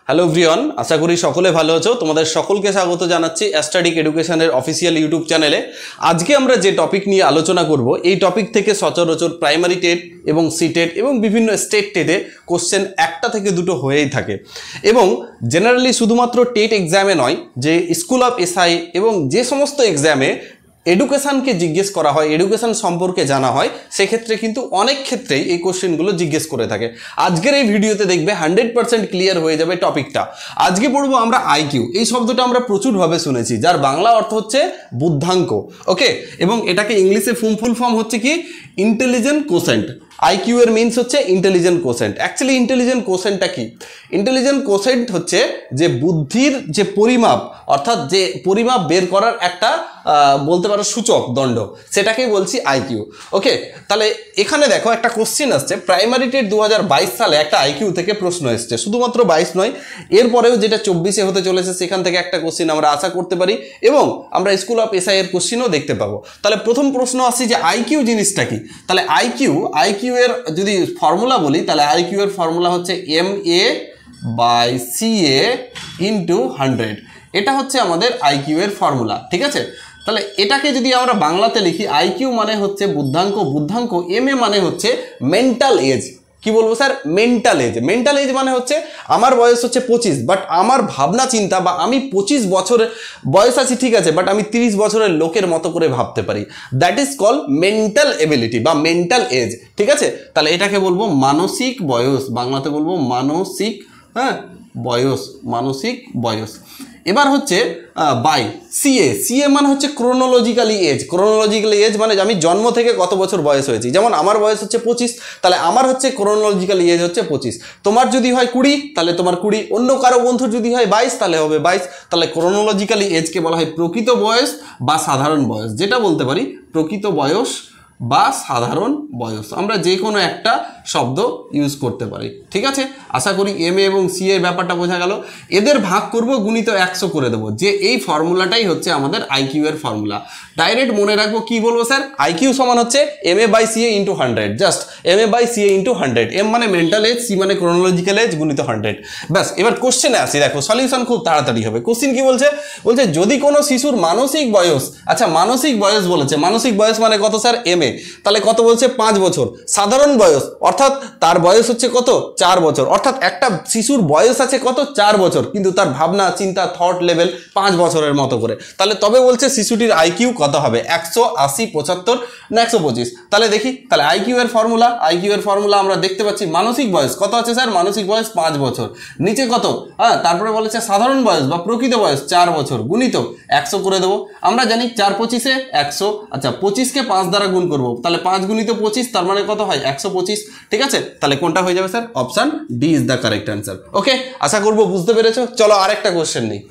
Hello everyone, আশা করি সকলে ভালো আছো। তোমাদের সকলকে স্বাগত জানাচ্ছি অ্যাস্টাডিক এডুকেশনের অফিসিয়াল ইউটিউব চ্যানেলে। আজকে আমরা যে টপিক নিয়ে আলোচনা করব, এই টপিক থেকে সচরাচর প্রাইমারি টেট এবং সিটেট এবং বিভিন্ন স্টেট টেটে কোশ্চেন একটা থেকে দুটো হয়েই থাকে। এবং জেনারেলি শুধুমাত্র টেট এক্সামে নয়, যে স্কুল অফ এসআই এবং যে সমস্ত এক্সামে এডুকেশানকে জিজ্ঞেস করা হয়, এডুকেশান সম্পর্কে জানা হয়, সেক্ষেত্রে কিন্তু অনেক ক্ষেত্রেই এই কোশ্চেনগুলো জিজ্ঞেস করে থাকে। আজকের এই ভিডিওতে দেখবে 100% ক্লিয়ার হয়ে যাবে টপিকটা। আজকে পড়বো আমরা আইকিউ। এই শব্দটা আমরা প্রচুরভাবে শুনেছি, যার বাংলা অর্থ হচ্ছে বুদ্ধাঙ্ক। ওকে, এবং এটাকে ইংলিশে ফুল ফর্ম হচ্ছে কি ইন্টেলিজেন্ট কোশেন্ট। আইকিউ এর মিনস হচ্ছে ইন্টেলিজেন্ট কোশেন্ট। অ্যাকচুয়ালি ইন্টেলিজেন্ট কোশেন্টটা কি? ইন্টেলিজেন্ট কোশেন্ট হচ্ছে যে বুদ্ধির যে পরিমাপ, অর্থাৎ যে পরিমাপ বের করার একটা বলতে পারো সূচক দণ্ড, সেটাকেই বলছি আইকিউ। ওকে, তাহলে এখানে দেখো একটা কোশ্চেন আসছে। প্রাইমারি টেট 2022 সালে একটা আইকিউ থেকে প্রশ্ন এসছে। শুধুমাত্র 22 নয়, এরপরেও যেটা 24-এ হতে চলেছে সেখান থেকে একটা কোশ্চেন আমরা আশা করতে পারি, এবং আমরা স্কুল অফ এসআই এর কোশ্চেনও দেখতে পাবো। তাহলে প্রথম প্রশ্ন আসছে যে আইকিউ জিনিসটা কি। তাহলে আইকিউ এর যদি ফর্মুলা বলি, তাহলে আইকিউ এর ফর্মুলা হচ্ছে MA/CA × 100। এটা হচ্ছে আমাদের আইকিউ এর ফর্মুলা, ঠিক আছে। তাহলে এটাকে যদি আমরা বাংলাতে লিখি, আইকিউ মানে হচ্ছে বুদ্ধাঙ্ক, MA মানে হচ্ছে মেন্টাল এজ। কি বলবো sir? Mental age. Mental age মানে হচ্ছে আমার বয়স হচ্ছে 25, বাট আমার ভাবনা চিন্তা, বা আমি 25 বছরের বয়স আছি, ঠিক আছে, বাট আমি 30 বছরের লোকের মতো করে ভাবতে পারি। That is call mental ability বা মেন্টাল এজ, ঠিক আছে। তাহলে এটাকে বলবো মানসিক বয়স, বাংলাতে বলবো মানসিক বয়স। এবার হচ্ছে বাই সিএ মানে হচ্ছে ক্রোনোলজিক্যালি এজ মানে আমি জন্ম থেকে কত বছর বয়স হয়েছি। যেমন আমার বয়স হচ্ছে 25, তাহলে আমার হচ্ছে ক্রোনোলজিক্যালি এজ হচ্ছে 25। তোমার যদি হয় 20, তাহলে তোমার 20। অন্য কারো বন্ধুর যদি হয় 22, তাহলে হবে 22। তাহলে ক্রোনোলজিক্যালি এজকে বলা হয় প্রকৃত বয়স বা সাধারণ বয়স। যেটা বলতে পারি প্রকৃত বয়স বা সাধারণ বয়স, আমরা যে কোনো একটা শব্দ ইউজ করতে পারি, ঠিক আছে। আশা করি MA এবং CA এর ব্যাপারটা বোঝা গেল। এদের ভাগ করব, গুণিত 100 করে দেবো, যে এই ফর্মুলাটাই হচ্ছে আমাদের আইকিউ এর ফর্মুলা। ডাইরেক্ট মনে রাখবো, কি বলবো স্যার? আইকিউ সমান হচ্ছে MA/CA × 100। Just MA/CA × 100। M মানে মেন্টাল এজ, C মানে ক্রোনোলজিক্যাল এজ, গুণিত 100। ব্যাস, এবার কোশ্চেনে আসি। দেখো সলিউশন খুব তাড়াতাড়ি হবে। কোশ্চেন কি বলছে? যদি কোনো শিশুর মানসিক বয়স, আচ্ছা মানসিক বয়স বলেছে, মানসিক বয়স মানে কত স্যার? MA। তাহলে কত বলছে? 5 বছর। সাধারণ বয়স অর্থাৎ তার বয়স হচ্ছে কত? 4 বছর। অর্থাৎ একটা শিশুর বয়স আছে কত? 4 বছর, কিন্তু তার ভাবনা চিন্তা থট লেভেল 5 বছরের মতো করে। তাহলে তবে বলছে শিশুটির আইকিউ কত হবে? 180, 75 না 125? তাহলে দেখি, তাহলে আইকিউ এর ফর্মুলা আমরা দেখতে পাচ্ছি। মানসিক বয়স কত আছে স্যার? মানসিক বয়স 5 বছর। নিচে কত? তারপরে বলেছে সাধারণ বয়স বা প্রকৃত বয়স 4 বছর, গুণিত 100 করে দেবো। আমরা জানি 4×25 100। আচ্ছা, 25কে 5 দ্বারা গুণ করবো, তাহলে 5 × 25, তার মানে কত হয়? 125, ঠিক আছে। তাহলে কোনটা হয়ে যাবে sir? Option D is the correct answer. Okay, আশা করবো বুঝতে পেরেছো। চলো আরেকটা কোশ্চেন নেই।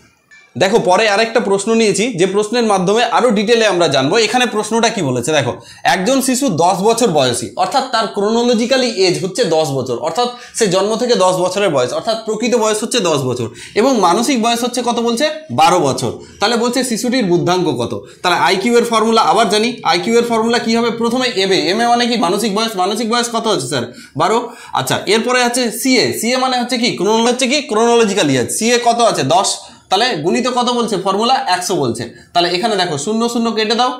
দেখো, পরে আরেকটা প্রশ্ন নিয়েছি, যে প্রশ্নের মাধ্যমে আরো ডিটেলে আমরা জানবো। এখানে প্রশ্নটা কি বলেছে দেখো, একজন শিশু 10 বছর বয়সী, অর্থাৎ তার ক্রোনোলজিক্যালি এজ হচ্ছে 10 বছর, অর্থাৎ সে জন্ম থেকে 10 বছরের বয়স, অর্থাৎ প্রকৃত বয়স হচ্ছে 10 বছর, এবং মানসিক বয়স হচ্ছে কত বলছে? 12 বছর। তাহলে বলছে শিশুটির বুদ্ধাঙ্ক কত? তাহলে আইকিউ এর ফর্মুলা আবার জানি। আইকিউ এর ফর্মুলা কি হবে? প্রথমে MA মানে কি? মানসিক বয়স কত হচ্ছে স্যার? 12। আচ্ছা, এরপরে আছে CA মানে হচ্ছে কি? Chronologically age. CA কত আছে? 10। তাহলে গুণিত কত বলছে? ফর্মুলা 100 বলছে। তাহলে এখানে দেখো 0 কেটে দাও,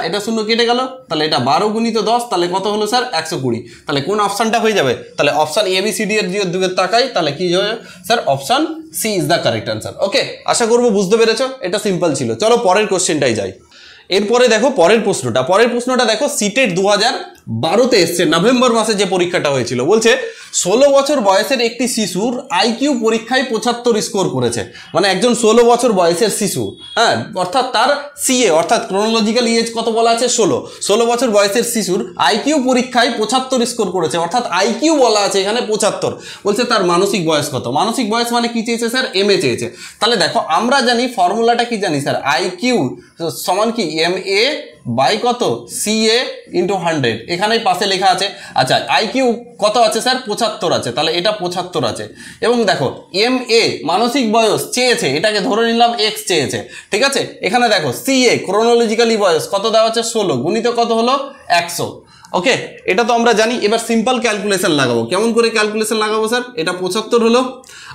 এটা 0 কেটে গেল, তাহলে এটা 12 × 10, তাহলে কত হলো স্যার? 120। তাহলে কোন অপশনটা হয়ে যাবে? তাহলে অপশন ABCD এর দিকে তাকাই, তাহলে কি হবে sir? Option C is the correct answer. Okay, আশা করবো বুঝতে পেরেছো। এটা সিম্পল ছিল। চলো পরের কোশ্চেনটাই যাই। এরপরে দেখো পরের প্রশ্নটা দেখো, সিটেট 2012-তে এসছে, নভেম্বর মাসে যে পরীক্ষাটা হয়েছিল। বলছে 16 বছর বয়সের একটি শিশুর আইকিউ পরীক্ষায় 75 স্কোর করেছে। মানে একজন 16 বছর বয়সের শিশু, অর্থাৎ তার CA অর্থাৎ ক্রোনোলজিক্যাল এজ কত বলা আছে? 16 বছর বয়সের শিশুর আইকিউ পরীক্ষায় 75 স্কোর করেছে, অর্থাৎ আইকিউ বলা আছে এখানে 75। বলছে তার মানসিক বয়স কত? মানসিক বয়স মানে কি চেয়েছে স্যার? MA চেয়েছে। তাহলে দেখো, আমরা জানি ফর্মুলাটা কি জানি স্যার? আইকিউ সমান কি? MA বাই কত? CA × 100। এখানেই পাশে লেখা আছে। আচ্ছা, আইকিউ কত আছে স্যার? 75 আছে। তাহলে এটা 75 আছে। এবং দেখো MA মানসিক বয়স চেয়েছে, এটাকে ধরে নিলাম X চেয়েছে, ঠিক আছে। এখানে দেখো CA ক্রোনোলজিক্যালি বয়স কত দেওয়া আছে? 16, গুণিত কত হলো? 100। ওকে, এটা তো আমরা জানি। এবার সিম্পল ক্যালকুলেশন লাগাবো। কেমন করে ক্যালকুলেশন লাগাবো স্যার? এটা 75 হলো।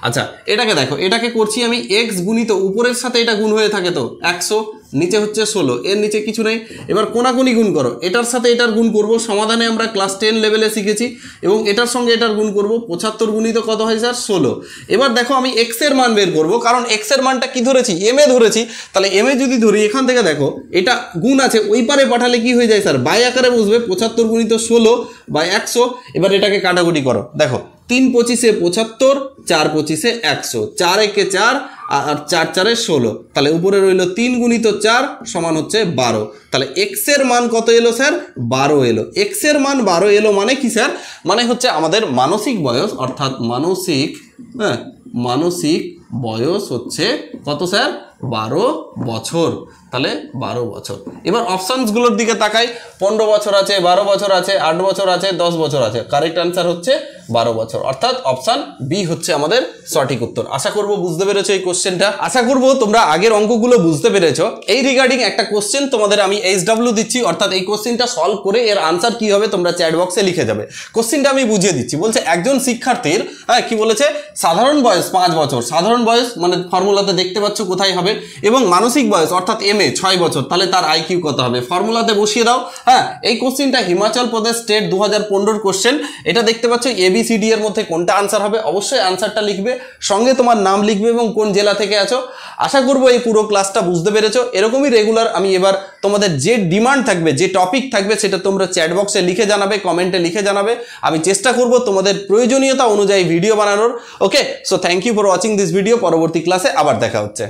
আচ্ছা, এটাকে দেখো, এটাকে করছি আমি এক্স গুণিত উপরের সাথে এটা গুণ হয়ে থাকে তো 100, নিচে হচ্ছে 16, এর নিচে কিছু নেই। এবার কোনাকুনি গুণ করো, এটার সাথে এটার গুণ করব, সমাধানে আমরা ক্লাস 10 লেভেলে শিখেছি, এবং এটার সঙ্গে এটার গুণ করব। 75 গুণিত কত হয় স্যার? 16। এবার দেখো আমি এক্স এর মান বের করব, কারণ এক্স এর মানটা কি ধরেছি? এম এ ধরেছি। তাহলে এম এ যদি ধরি, এখান থেকে দেখো এটা গুণ আছে, ওই পারে পাঠালে কি হয়ে যায় স্যার? বাই আকারে বসবে। 75 গুণিত 16 বাই 100। এবার এটাকে কাটাকুটি করো, দেখো 3 25 75, 4 25 100, 4 একে 4 আর 4 4 16। তাহলে উপরে রইল 3 গুণিত 4 সমান হচ্ছে 12। তাহলে এক্স এর মান কত এলো স্যার? 12 এলো। এক্স এর মান 12 এলো মানে কি স্যার? মানে হচ্ছে আমাদের মানসিক বয়স, অর্থাৎ মানসিক বয়স হচ্ছে কত স্যার? 12 বছর। তাহলে 12 বছর। এবার অপশানসগুলোর দিকে তাকাই। 15 বছর আছে, 12 বছর আছে, 8 বছর আছে, 10 বছর আছে। কারেক্ট অ্যান্সার হচ্ছে 12 বছর, অর্থাৎ অপশান বি হচ্ছে আমাদের সঠিক উত্তর। আশা করব বুঝতে পেরেছো এই কোশ্চেনটা। আশা করব তোমরা আগের অঙ্কগুলো বুঝতে পেরেছো। এই রিগার্ডিং একটা কোশ্চেন তোমাদের আমি HW দিচ্ছি, অর্থাৎ এই কোশ্চেনটা সলভ করে এর আনসার কি হবে তোমরা চ্যাট বক্সে লিখে যাবে। কোশ্চেনটা আমি বুঝিয়ে দিচ্ছি। বলছে একজন শিক্ষার্থীর, কি বলেছে? সাধারণ বয়স 5 বছর। সাধারণ বয়স মানে ফর্মুলাতে দেখতে পাচ্ছ কোথায় হবে, এবং মানসিক বয়স অর্থাৎ MA 6 বছর। তাহলে তার IQ কত হবে? ফর্মুলাতে বসিয়ে দাও। এই কোশ্চেনটা হিমাচল প্রদেশ স্টেট 2015 কোশ্চেন। এটা দেখতে পাচ্ছ ABCD এর মধ্যে কোনটা আনসার হবে? অবশ্যই আনসারটা লিখবে, সঙ্গে তোমার নাম লিখবে এবং কোন জেলা থেকে আছো। আশা করবো এই পুরো ক্লাসটা বুঝতে পেরেছো। এরকমই রেগুলার আমি এবার তোমাদের যে ডিমান্ড থাকবে, যে টপিক থাকবে, সেটা তোমরা চ্যাট বক্সে লিখে জানাবে, কমেন্টে লিখে জানাবে। আমি চেষ্টা করব তোমাদের প্রয়োজনীয়তা অনুযায়ী ভিডিও বানানোর। Okay, so thank you for watching this video. পরবর্তী ক্লাসে আবার দেখা হচ্ছে।